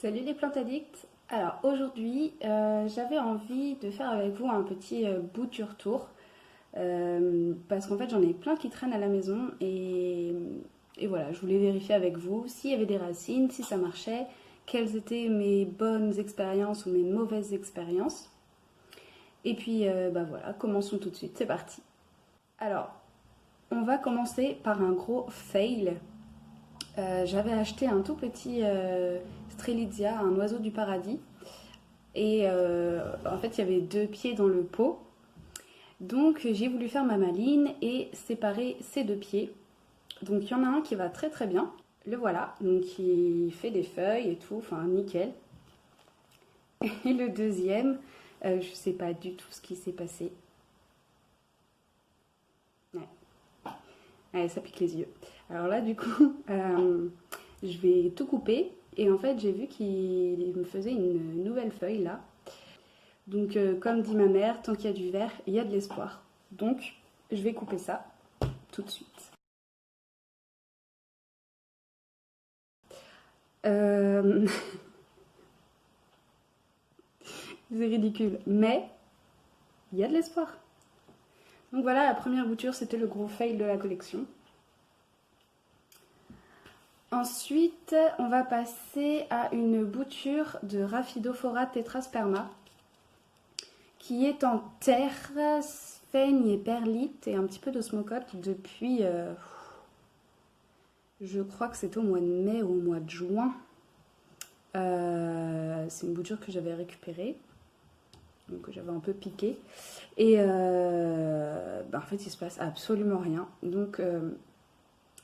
Salut les plantes addicts. Alors aujourd'hui, j'avais envie de faire avec vous un petit bouture tour parce qu'en fait j'en ai plein qui traînent à la maison et voilà, je voulais vérifier avec vous s'il y avait des racines, si ça marchait, quelles étaient mes bonnes expériences ou mes mauvaises expériences. Et puis bah voilà, commençons tout de suite, c'est parti. Alors, on va commencer par un gros fail. J'avais acheté un tout petit Strelitzia, un oiseau du paradis. Et en fait, il y avait deux pieds dans le pot. Donc, j'ai voulu faire ma maline et séparer ces deux pieds. Donc, il y en a un qui va très très bien. Le voilà. Donc, il fait des feuilles et tout. Enfin, nickel. Et le deuxième, je sais pas du tout ce qui s'est passé. Ouais. Ouais, ça pique les yeux. Alors là, du coup, je vais tout couper. Et en fait, j'ai vu qu'il me faisait une nouvelle feuille là. Donc, comme dit ma mère, tant qu'il y a du vert, il y a de l'espoir. Donc, je vais couper ça tout de suite. Euh, c'est ridicule, mais il y a de l'espoir. Donc voilà, la première bouture, c'était le gros fail de la collection. Ensuite, on va passer à une bouture de Rhaphidophora tetrasperma qui est en terre, sphaigne et perlite et un petit peu d'osmocote depuis, je crois que c'était au mois de mai ou au mois de juin. C'est une bouture que j'avais récupérée, donc que j'avais un peu piqué. Et en fait, il se passe absolument rien. Donc,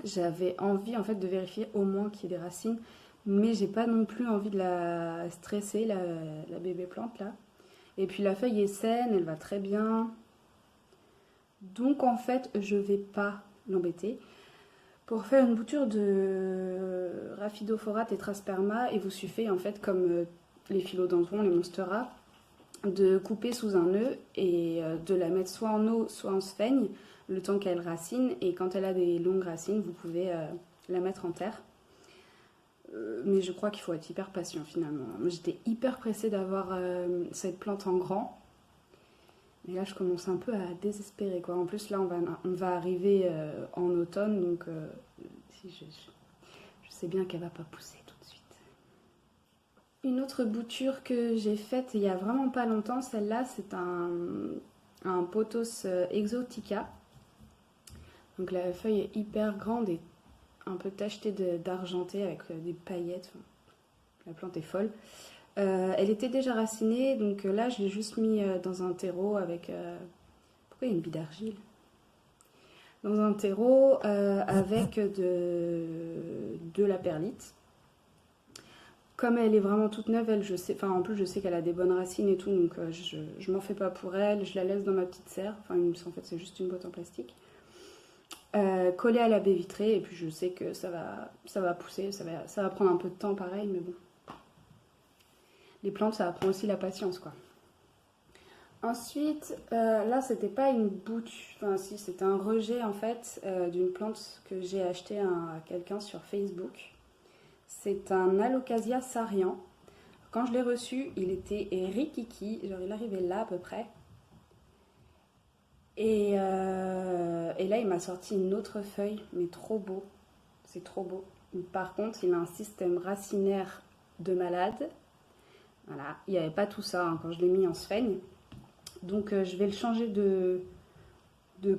j'avais envie en fait de vérifier au moins qu'il y ait des racines, mais j'ai pas non plus envie de la stresser, la bébé plante là. Et puis la feuille est saine, elle va très bien. Donc en fait, je vais pas l'embêter. Pour faire une bouture de Rhaphidophora tetrasperma, il vous suffit en fait, comme les philodendrons, les monstera, de couper sous un nœud et de la mettre soit en eau, soit en sphaigne, le temps qu'elle racine. Et quand elle a des longues racines, vous pouvez la mettre en terre. Mais je crois qu'il faut être hyper patient finalement. Moi, j'étais hyper pressée d'avoir cette plante en grand. Mais là, je commence un peu à désespérer, quoi. En plus, là, on va arriver en automne, donc si je sais bien qu'elle va pas pousser tout de suite. Une autre bouture que j'ai faite il y a vraiment pas longtemps, celle-là, c'est un pothos exotica. Donc la feuille est hyper grande et un peu tachetée d'argenté avec des paillettes. Enfin, la plante est folle. Elle était déjà racinée, donc là, je l'ai juste mis dans un terreau avec... Pourquoi il y a une bille d'argile? Dans un terreau avec de la perlite. Comme elle est vraiment toute neuve, elle, je sais, enfin en plus je sais qu'elle a des bonnes racines et tout, donc je m'en fais pas pour elle, je la laisse dans ma petite serre, enfin en fait c'est juste une boîte en plastique, collée à la baie vitrée, et puis je sais que ça va pousser, ça va prendre un peu de temps pareil, mais bon. Les plantes, ça apprend aussi la patience, quoi. Ensuite, là c'était pas une bouture, enfin si, c'était un rejet en fait d'une plante que j'ai acheté à quelqu'un sur Facebook. C'est un Alocasia sarian. Quand je l'ai reçu, il était rikiki, genre il arrivait là à peu près. Et là, il m'a sorti une autre feuille, mais trop beau. C'est trop beau. Par contre, il a un système racinaire de malade. Voilà, il n'y avait pas tout ça hein, quand je l'ai mis en sphaigne. Donc, je vais le changer de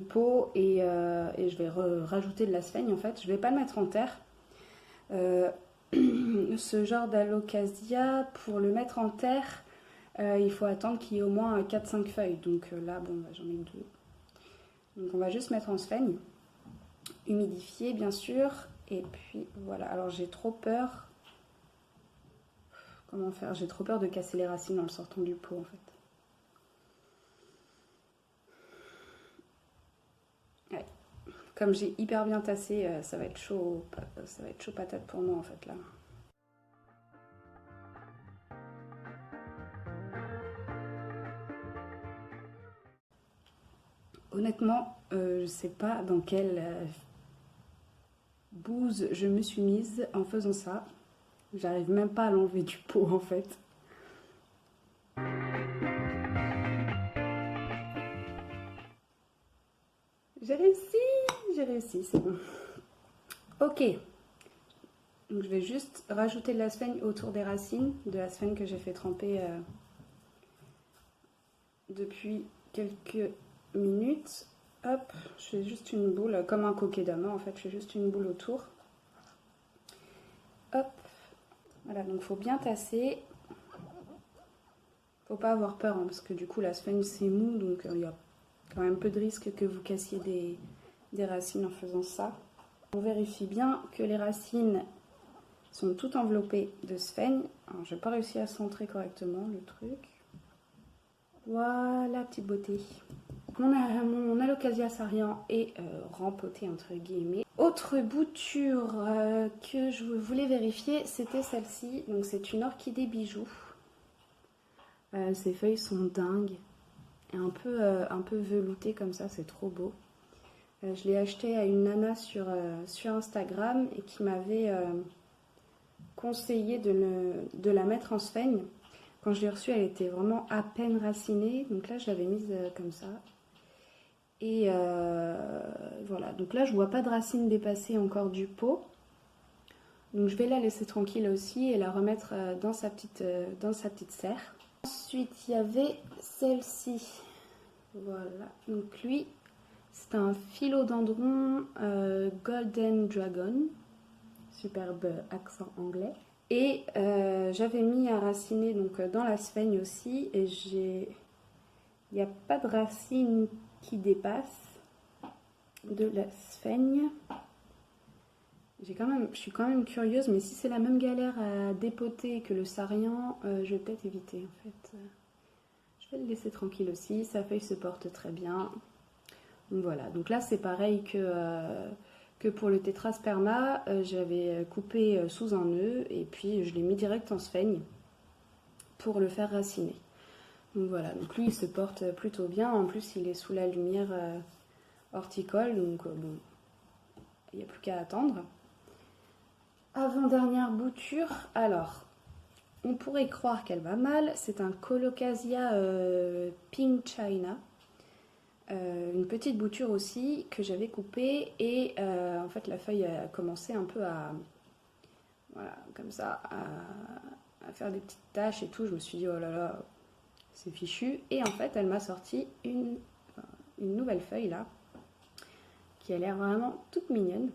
pot et je vais rajouter de la sphaigne en fait. Je ne vais pas le mettre en terre. Ce genre d'alocasia, pour le mettre en terre, il faut attendre qu'il y ait au moins 4-5 feuilles. Donc là, bon, j'en ai deux. Donc on va juste mettre en sphaigne, humidifier bien sûr, et puis voilà. Alors j'ai trop peur. Comment faire? J'ai trop peur de casser les racines en le sortant du pot en fait. Ouais. Comme j'ai hyper bien tassé, ça va être chaud patate pour moi en fait là. Honnêtement, je sais pas dans quelle bouse je me suis mise en faisant ça. J'arrive même pas à l'enlever du pot en fait. J'ai réussi, c'est bon. Ok, donc je vais juste rajouter de la sphaigne autour des racines, de la sphaigne que j'ai fait tremper depuis quelques minutes. Hop, je fais juste une boule, comme un kokedama en fait, je fais juste une boule autour. Hop, voilà, donc il faut bien tasser. Faut pas avoir peur, hein, parce que du coup la sphaigne c'est mou, donc il y a quand même peu de risque que vous cassiez des racines en faisant ça. On vérifie bien que les racines sont toutes enveloppées de sphaigne. Alors j'ai pas réussi à centrer correctement le truc. Voilà, petite beauté. Mon alocasia sarian est rempoté entre guillemets. Autre bouture que je voulais vérifier, c'était celle-ci. Donc c'est une orchidée bijou. Ses feuilles sont dingues et un peu veloutées comme ça, c'est trop beau. Je l'ai acheté à une nana sur Instagram et qui m'avait conseillé de la mettre en sphaigne. Quand je l'ai reçue, elle était vraiment à peine racinée, donc là je l'avais mise comme ça. Et voilà, donc là je vois pas de racines dépasser encore du pot. Donc je vais la laisser tranquille aussi et la remettre dans sa petite serre. Ensuite il y avait celle-ci. Voilà, donc lui c'est un philodendron Golden Dragon. Superbe accent anglais. Et j'avais mis à raciner donc, dans la sphaigne aussi. Et il n'y a pas de racine qui dépasse de la sphaigne. Je suis quand même curieuse, mais si c'est la même galère à dépoter que le sarian, je vais peut-être éviter en fait. Je vais le laisser tranquille aussi, sa feuille se porte très bien. Donc voilà, donc là c'est pareil que pour le tétrasperma, j'avais coupé sous un nœud et puis je l'ai mis direct en sphaigne pour le faire raciner. Donc voilà, donc lui il se porte plutôt bien, en plus il est sous la lumière horticole, donc bon, il n'y a plus qu'à attendre. Avant-dernière bouture, alors, on pourrait croire qu'elle va mal, c'est un Colocasia Pink China. Une petite bouture aussi que j'avais coupée et en fait la feuille a commencé un peu à, voilà, comme ça, à faire des petites taches et tout. Je me suis dit oh là là, c'est fichu. Et en fait elle m'a sorti une nouvelle feuille là qui a l'air vraiment toute mignonne.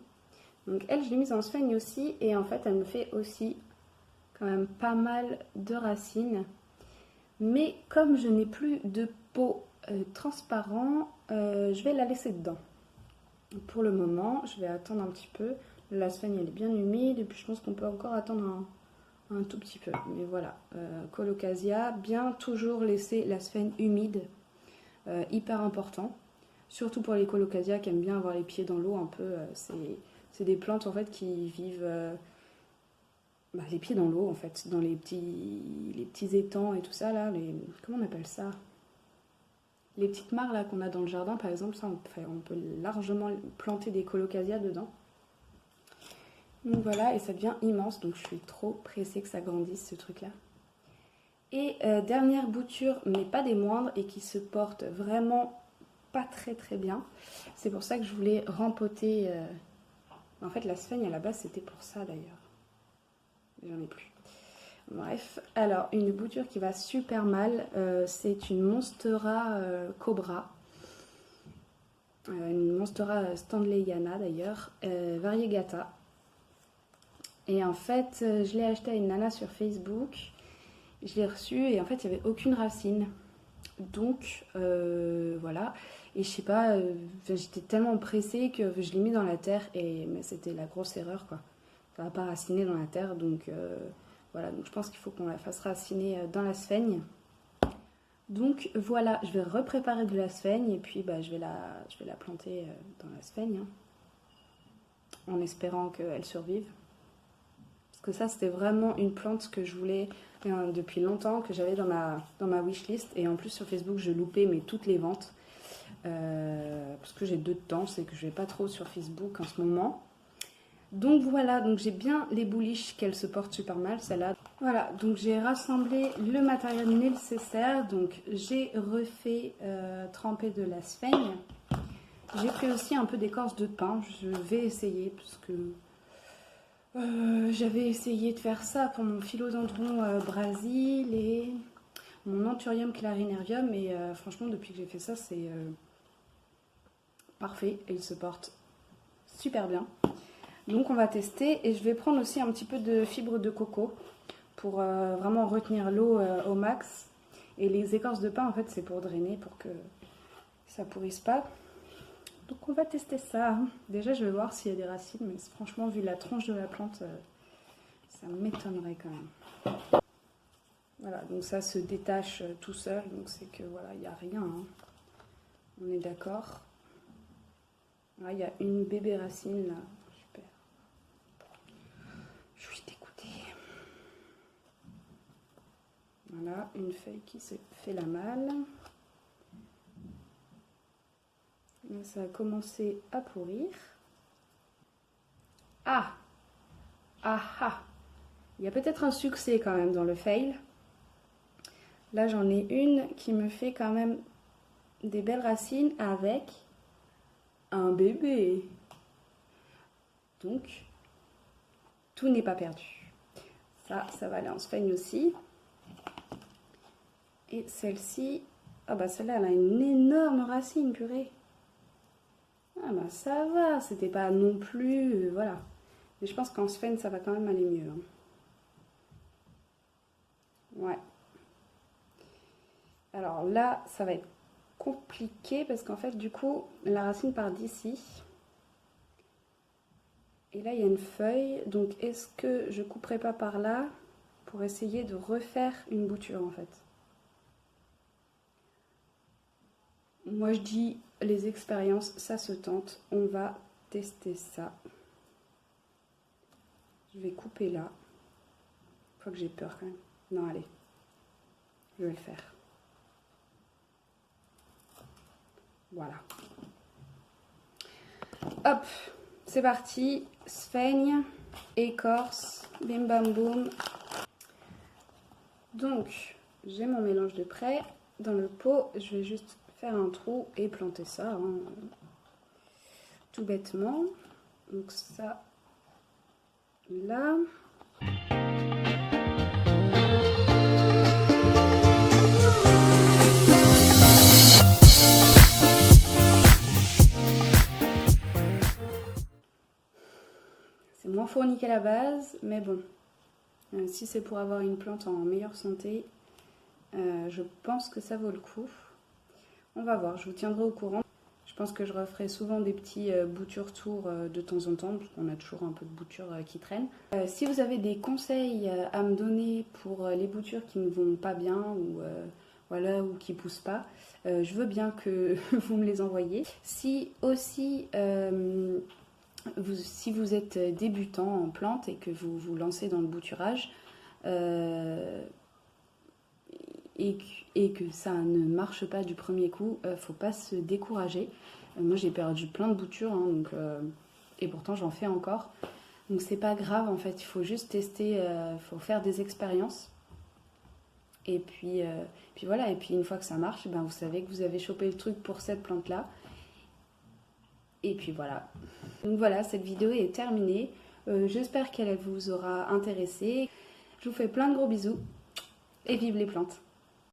Donc elle je l'ai mise en sphaigne aussi et en fait elle me fait aussi quand même pas mal de racines. Mais comme je n'ai plus de pot transparent, je vais la laisser dedans. Pour le moment, je vais attendre un petit peu. La sphaigne elle est bien humide et puis je pense qu'on peut encore attendre un tout petit peu. Mais voilà, Colocasia, bien toujours laisser la sphaigne humide, hyper important. Surtout pour les Colocasia qui aiment bien avoir les pieds dans l'eau un peu. C'est des plantes en fait qui vivent les pieds dans l'eau en fait, dans les petits étangs et tout ça là, comment on appelle ça? Les petites mares là qu'on a dans le jardin par exemple, ça on peut largement planter des Colocasia dedans. Donc voilà, et ça devient immense, donc je suis trop pressée que ça grandisse ce truc là. Et dernière bouture, mais pas des moindres, et qui se porte vraiment pas très très bien. C'est pour ça que je voulais rempoter. En fait la sphaigne à la base c'était pour ça d'ailleurs. J'en ai plus. Bref, alors une bouture qui va super mal, c'est une Monstera Cobra. Une Monstera Stanleyana d'ailleurs, variegata. Et en fait, je l'ai acheté à une nana sur Facebook. Je l'ai reçue et en fait, il n'y avait aucune racine. Donc, voilà. Et je sais pas, j'étais tellement pressée que je l'ai mis dans la terre. Mais c'était la grosse erreur, quoi. Ça va pas raciner dans la terre, donc voilà, donc je pense qu'il faut qu'on la fasse raciner dans la sphaigne. Donc voilà, je vais repréparer de la sphaigne et puis je vais la planter dans la sphaigne, hein, en espérant qu'elle survive. Parce que ça, c'était vraiment une plante que je voulais depuis longtemps, que j'avais dans ma wishlist. Et en plus, sur Facebook, je loupais toutes les ventes. Parce que j'ai 2 temps, c'est que je vais pas trop sur Facebook en ce moment. Donc voilà, donc j'ai bien les bouliches qu'elle se porte super mal, celle-là. Voilà, donc j'ai rassemblé le matériel nécessaire. Donc j'ai refait tremper de la sphaigne. J'ai pris aussi un peu d'écorce de pin. Je vais essayer parce que j'avais essayé de faire ça pour mon philodendron Brésil et mon Anthurium clarinerium. Et franchement, depuis que j'ai fait ça, c'est parfait. Et il se porte super bien. Donc on va tester et je vais prendre aussi un petit peu de fibre de coco pour vraiment retenir l'eau au max. Et les écorces de pin en fait c'est pour drainer, pour que ça pourrisse pas. Donc on va tester ça. Déjà je vais voir s'il y a des racines, mais franchement vu la tronche de la plante, ça m'étonnerait quand même. Voilà, donc ça se détache tout seul, donc c'est que voilà, il n'y a rien. Hein. On est d'accord. Il y a une bébé racine là. Super. Je suis dégoûtée. Voilà, une feuille qui se fait la malle. Là, ça a commencé à pourrir. Ah! Ah ah! Il y a peut-être un succès quand même dans le fail. Là, j'en ai une qui me fait quand même des belles racines avec un bébé. Donc, tout n'est pas perdu. Ça va aller en sphaigne aussi. Et celle-ci, ah bah celle-là, elle a une énorme racine, purée. Ah bah ça va, c'était pas non plus, voilà. Mais je pense qu'en sphaigne, ça va quand même aller mieux. Hein. Ouais. Alors là, ça va être compliqué parce qu'en fait, du coup, la racine part d'ici. Et là, il y a une feuille. Donc, est-ce que je couperai pas par là pour essayer de refaire une bouture, en fait? Moi, je dis, les expériences, ça se tente. On va tester ça. Je vais couper là. Faut que j'ai peur quand même. Non, allez. Je vais le faire. Voilà. Hop, c'est parti. Sphaigne, écorce, bim bam boum. Donc, j'ai mon mélange de prêt. Dans le pot, je vais juste faire un trou et planter ça. Hein, tout bêtement. Donc ça, là. C'est moins fourni qu'à la base, mais bon, si c'est pour avoir une plante en meilleure santé, je pense que ça vaut le coup. On va voir, je vous tiendrai au courant. Je pense que je referai souvent des petits boutures tours de temps en temps, parce qu'on a toujours un peu de boutures qui traînent. Si vous avez des conseils à me donner pour les boutures qui ne vont pas bien ou voilà, ou qui poussent pas, je veux bien que vous me les envoyiez. Si aussi si vous êtes débutant en plantes et que vous vous lancez dans le bouturage et que ça ne marche pas du premier coup, faut pas se décourager. Moi j'ai perdu plein de boutures hein, donc, et pourtant j'en fais encore. Donc c'est pas grave en fait, il faut juste tester, faut faire des expériences. Et puis voilà, et puis une fois que ça marche, ben vous savez que vous avez chopé le truc pour cette plante là. Et puis voilà. Donc voilà, cette vidéo est terminée. J'espère qu'elle vous aura intéressé. Je vous fais plein de gros bisous et vive les plantes.